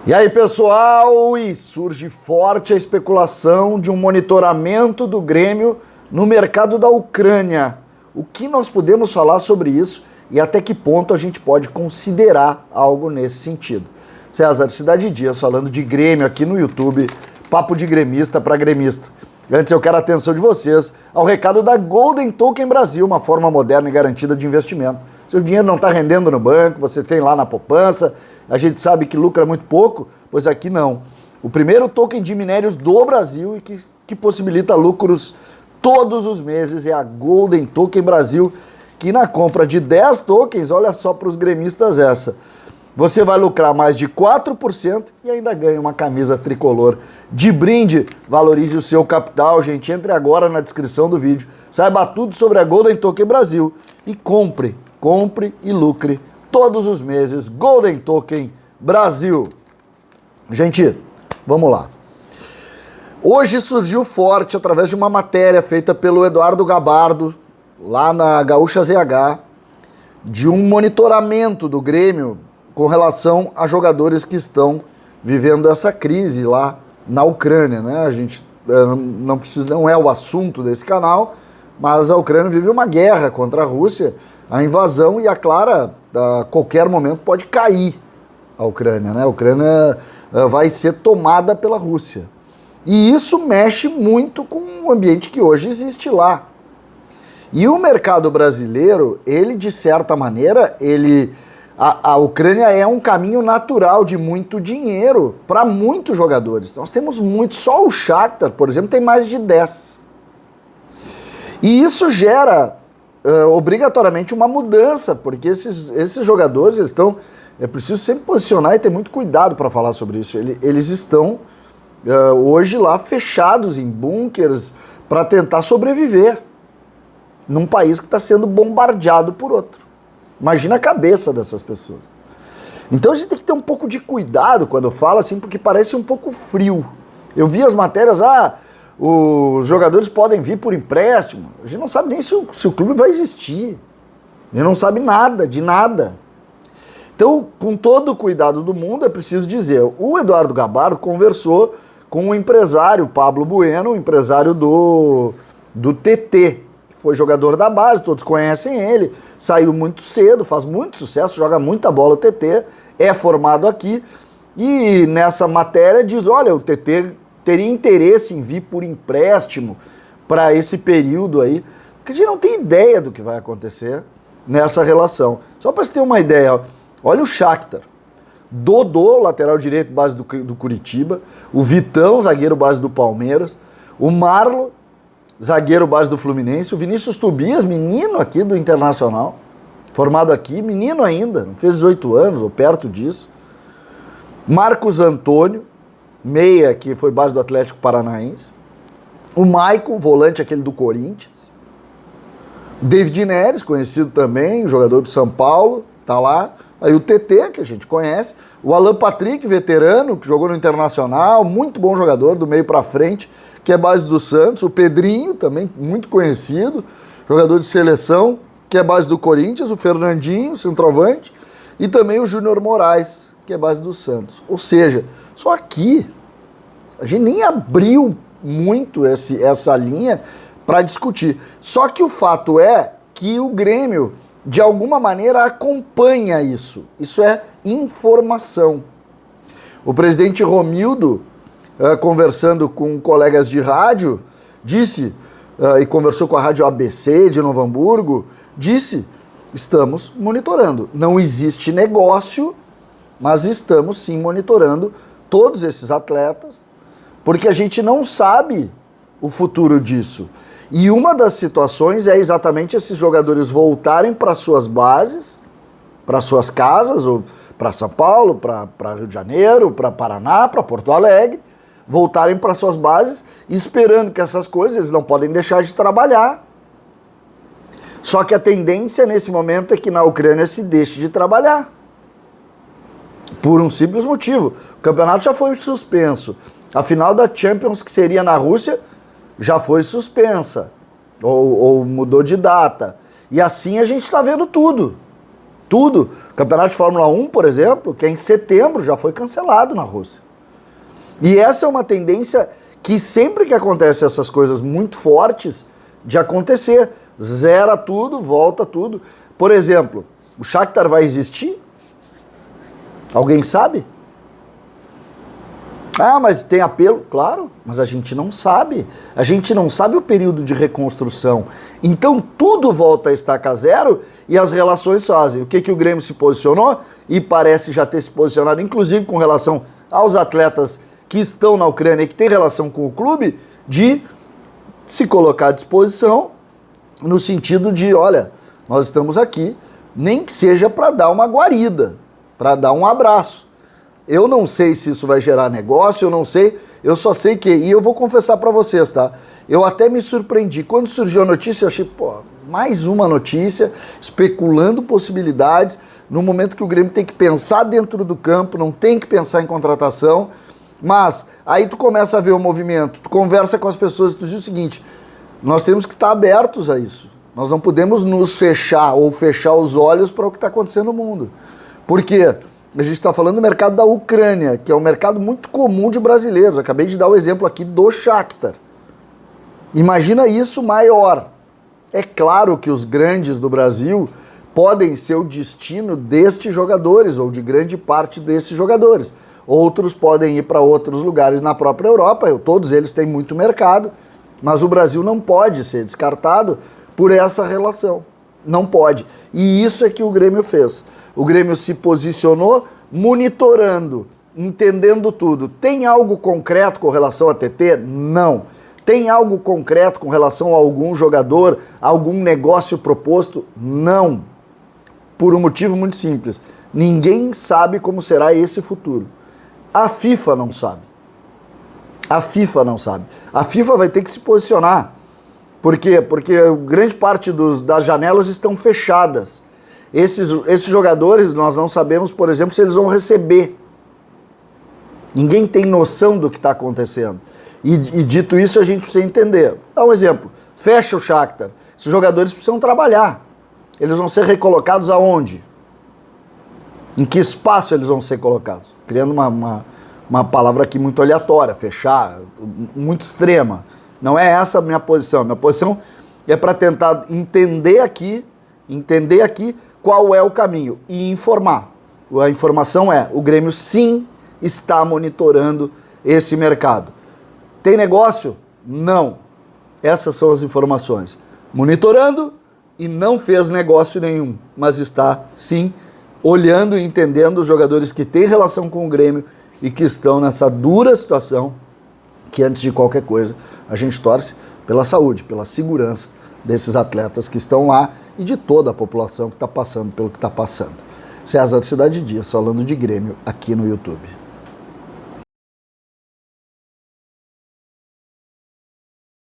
E aí, pessoal, e surge forte a especulação de um monitoramento do Grêmio no mercado da Ucrânia. O que nós podemos falar sobre isso e até que ponto a gente pode considerar algo nesse sentido? César, Cidade Dias falando de Grêmio aqui no YouTube, papo de gremista para gremista. Antes eu quero a atenção de vocês ao recado da Golden Token Brasil, uma forma moderna e garantida de investimento. Seu dinheiro não está rendendo no banco, você tem lá na poupança, a gente sabe que lucra muito pouco, pois aqui não. O primeiro token de minérios do Brasil e que possibilita lucros todos os meses é a Golden Token Brasil, que na compra de 10 tokens, olha só para os gremistas essa, você vai lucrar mais de 4% e ainda ganha uma camisa tricolor de brinde. Valorize o seu capital, gente. Entre agora na descrição do vídeo, saiba tudo sobre a Golden Token Brasil e compre e lucre todos os meses. Golden Token Brasil. Gente, vamos lá. Hoje surgiu forte, através de uma matéria feita pelo Eduardo Gabardo, lá na Gaúcha ZH, de um monitoramento do Grêmio com relação a jogadores que estão vivendo essa crise lá na Ucrânia, né? A gente não é o assunto desse canal, mas a Ucrânia vive uma guerra contra a Rússia, a invasão, e a Clara, a qualquer momento, pode cair a Ucrânia, né? A Ucrânia vai ser tomada pela Rússia. E isso mexe muito com o ambiente que hoje existe lá. E o mercado brasileiro, ele, de certa maneira, a Ucrânia é um caminho natural de muito dinheiro para muitos jogadores. Nós temos muitos, só o Shakhtar, por exemplo, tem mais de 10. E isso gera obrigatoriamente uma mudança, porque esses jogadores, é preciso sempre posicionar e ter muito cuidado para falar sobre isso. Eles estão hoje lá fechados em bunkers para tentar sobreviver num país que está sendo bombardeado por outro. Imagina a cabeça dessas pessoas. Então a gente tem que ter um pouco de cuidado quando fala assim, porque parece um pouco frio. Eu vi as matérias, os jogadores podem vir por empréstimo. A gente não sabe nem se o clube vai existir. A gente não sabe nada, de nada. Então, com todo o cuidado do mundo, é preciso dizer, o Eduardo Gabardo conversou com o empresário Pablo Bueno, o empresário do TT, foi jogador da base, todos conhecem ele, saiu muito cedo, faz muito sucesso, joga muita bola o TT, é formado aqui, e nessa matéria diz, olha, o TT teria interesse em vir por empréstimo para esse período aí, porque a gente não tem ideia do que vai acontecer nessa relação. Só para você ter uma ideia, olha o Shakhtar, Dodô, lateral direito, base do Curitiba, o Vitão, zagueiro, base do Palmeiras, o Marlon, zagueiro base do Fluminense, o Vinícius Tobias, menino aqui do Internacional, formado aqui, menino ainda, não fez 18 anos ou perto disso. Marcos Antônio, meia, que foi base do Atlético Paranaense. O Maicon, volante, aquele do Corinthians. O David Neres, conhecido também, jogador do São Paulo, tá lá. Aí o TT, que a gente conhece. O Alan Patrick, veterano, que jogou no Internacional, muito bom jogador, do meio pra frente, que é base do Santos, o Pedrinho, também muito conhecido, jogador de seleção, que é base do Corinthians, o Fernandinho, centroavante, e também o Júnior Moraes, que é base do Santos. Ou seja, só aqui, a gente nem abriu muito essa linha para discutir. Só que o fato é que o Grêmio, de alguma maneira, acompanha isso. Isso é informação. O presidente Romildo, conversando com colegas de rádio, disse, e conversou com a rádio ABC de Novo Hamburgo, disse, estamos monitorando. Não existe negócio, mas estamos sim monitorando todos esses atletas, porque a gente não sabe o futuro disso. E uma das situações é exatamente esses jogadores voltarem para suas bases, para suas casas, ou para São Paulo, para Rio de Janeiro, para Paraná, para Porto Alegre, voltarem para suas bases, esperando que essas coisas, eles não podem deixar de trabalhar. Só que a tendência nesse momento é que na Ucrânia se deixe de trabalhar. Por um simples motivo. O campeonato já foi suspenso. A final da Champions, que seria na Rússia, já foi suspensa. Ou mudou de data. E assim a gente está vendo tudo. tudo. O campeonato de Fórmula 1, por exemplo, que é em setembro, já foi cancelado na Rússia. E essa é uma tendência que sempre que acontecem essas coisas muito fortes, de acontecer, zera tudo, volta tudo. Por exemplo, o Shakhtar vai existir? Alguém sabe? Ah, mas tem apelo? Claro, mas a gente não sabe. A gente não sabe o período de reconstrução. Então tudo volta a estaca zero e as relações fazem. O que o Grêmio se posicionou? E parece já ter se posicionado, inclusive com relação aos atletas que estão na Ucrânia e que têm relação com o clube, de se colocar à disposição no sentido de, olha, nós estamos aqui, nem que seja para dar uma guarida, para dar um abraço. Eu não sei se isso vai gerar negócio, eu não sei, eu só sei que, e eu vou confessar para vocês, tá? Eu até me surpreendi. Quando surgiu a notícia, eu achei, pô, mais uma notícia, especulando possibilidades, no momento que o Grêmio tem que pensar dentro do campo, não tem que pensar em contratação, mas aí tu começa a ver o movimento, tu conversa com as pessoas e tu diz o seguinte, nós temos que estar abertos a isso. Nós não podemos nos fechar ou fechar os olhos para o que está acontecendo no mundo. Por quê? A gente está falando do mercado da Ucrânia, que é um mercado muito comum de brasileiros. Acabei de dar o exemplo aqui do Shakhtar. Imagina isso maior. É claro que os grandes do Brasil podem ser o destino destes jogadores, ou de grande parte desses jogadores. Outros podem ir para outros lugares na própria Europa, todos eles têm muito mercado, mas o Brasil não pode ser descartado por essa relação. Não pode. E isso é que o Grêmio fez. O Grêmio se posicionou monitorando, entendendo tudo. Tem algo concreto com relação a TT? Não. Tem algo concreto com relação a algum jogador, a algum negócio proposto? Não. Por um motivo muito simples. Ninguém sabe como será esse futuro. A FIFA não sabe. A FIFA não sabe. A FIFA vai ter que se posicionar. Por quê? Porque grande parte das janelas estão fechadas. Esses jogadores, nós não sabemos, por exemplo, se eles vão receber. Ninguém tem noção do que está acontecendo. E dito isso, a gente precisa entender. Dá um exemplo. Fecha o Shakhtar. Esses jogadores precisam trabalhar. Eles vão ser recolocados aonde? Em que espaço eles vão ser colocados? Criando uma palavra aqui muito aleatória, fechar, muito extrema. Não é essa a minha posição. Minha posição é para tentar entender aqui qual é o caminho e informar. A informação é, o Grêmio sim está monitorando esse mercado. Tem negócio? Não. Essas são as informações. Monitorando e não fez negócio nenhum, mas está sim olhando e entendendo os jogadores que têm relação com o Grêmio e que estão nessa dura situação que, antes de qualquer coisa, a gente torce pela saúde, pela segurança desses atletas que estão lá e de toda a população que está passando pelo que está passando. César Cidade Dias, falando de Grêmio aqui no YouTube.